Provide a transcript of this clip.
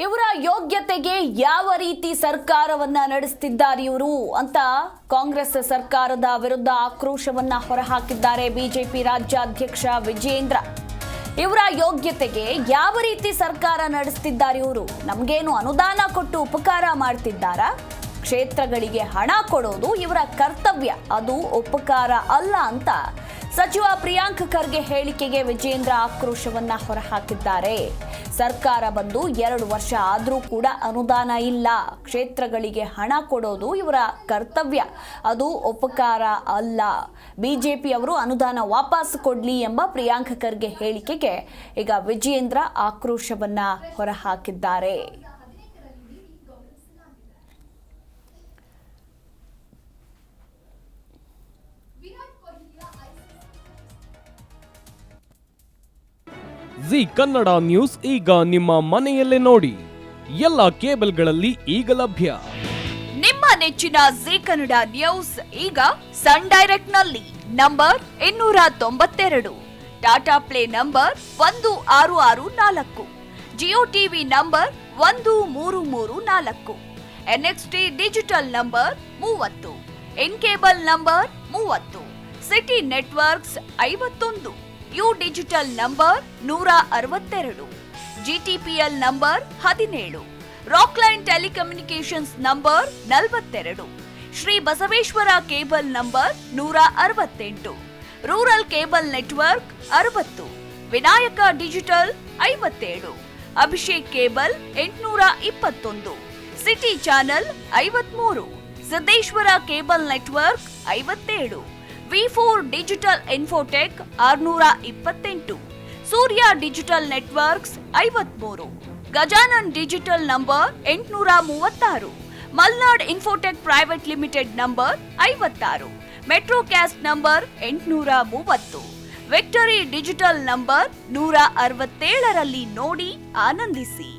ಇವರ ಯೋಗ್ಯತೆಗೆ ಯಾವ ರೀತಿ ಸರ್ಕಾರವನ್ನ ನಡೆಸುತ್ತಿದ್ದಾರೆ ಇವರು ಅಂತ ಕಾಂಗ್ರೆಸ್ ಸರ್ಕಾರದ ವಿರುದ್ಧ ಆಕ್ರೋಶವನ್ನ ಹೊರಹಾಕಿದ್ದಾರೆ ಬಿಜೆಪಿ ರಾಜ್ಯಾಧ್ಯಕ್ಷ ವಿಜೇಂದ್ರ. ಇವರ ಯೋಗ್ಯತೆಗೆ ಯಾವ ರೀತಿ ಸರ್ಕಾರ ನಡೆಸುತ್ತಿದ್ದಾರೆ ಇವರು? ನಮಗೇನು ಅನುದಾನ ಕೊಟ್ಟು ಉಪಕಾರ ಮಾಡ್ತಿದ್ದಾರಾ? ಕ್ಷೇತ್ರಗಳಿಗೆ ಹಣ ಕೊಡೋದು ಇವರ ಕರ್ತವ್ಯ, ಅದು ಉಪಕಾರ ಅಲ್ಲ ಅಂತ ಸಚಿವ ಪ್ರಿಯಾಂಕ್ ಖರ್ಗೆ ಹೇಳಿಕೆಗೆ ವಿಜೇಂದ್ರ ಆಕ್ರೋಶವನ್ನ ಹೊರಹಾಕಿದ್ದಾರೆ. ಸರ್ಕಾರ ಬಂದು 2 ವರ್ಷ ಆದರೂ ಕೂಡ ಅನುದಾನ ಇಲ್ಲ, ಕ್ಷೇತ್ರಗಳಿಗೆ ಹಣ ಕೊಡೋದು ಇವರ ಕರ್ತವ್ಯ, ಅದು ಉಪಕಾರ ಅಲ್ಲ. ಬಿಜೆಪಿ ಅವರು ಅನುದಾನ ವಾಪಸ್ ಕೊಡ್ಲಿ ಎಂಬ ಪ್ರಿಯಾಂಕ್ ಖರ್ಗೆ ಹೇಳಿಕೆಗೆ ಈಗ ವಿಜೇಂದ್ರ ಆಕ್ರೋಶವನ್ನ ಹೊರಹಾಕಿದ್ದಾರೆ. ಜಿ ಕನ್ನಡ ನ್ಯೂಸ್ ಈಗ ನಿಮ್ಮ ಮನೆಯಲ್ಲೇ ನೋಡಿ. ಎಲ್ಲ ಕೇಬಲ್ಗಳಲ್ಲಿ ಈಗ ಲಭ್ಯ. ನಿಮ್ಮ ನೆಚ್ಚಿನ ಜಿ ಕನ್ನಡ ನ್ಯೂಸ್ ಈಗ ಸನ್ ಡೈರೆಕ್ಟ್ ನಲ್ಲಿ number 292, Tata play number 1664, Jio TV number 1334, NXT digital number 30, in cable number 30, city networks 51, U digital number 162, GTPL number 17, Rockline telecommunications number 42, Shri Basaveshwara cable number 168, rural cable network 60, Vinayaka digital 57, Abhishek cable 821, city channel 53, Siddeshwara cable network 57, V4 digital Infotech 628, Surya digital networks 53, Gajanan digital number 836, Malnad infotech private limited number 56, metrocast number 830, victory digital number 167ರಲ್ಲಿ ನೋಡಿ ಆನಂದಿಸಿ.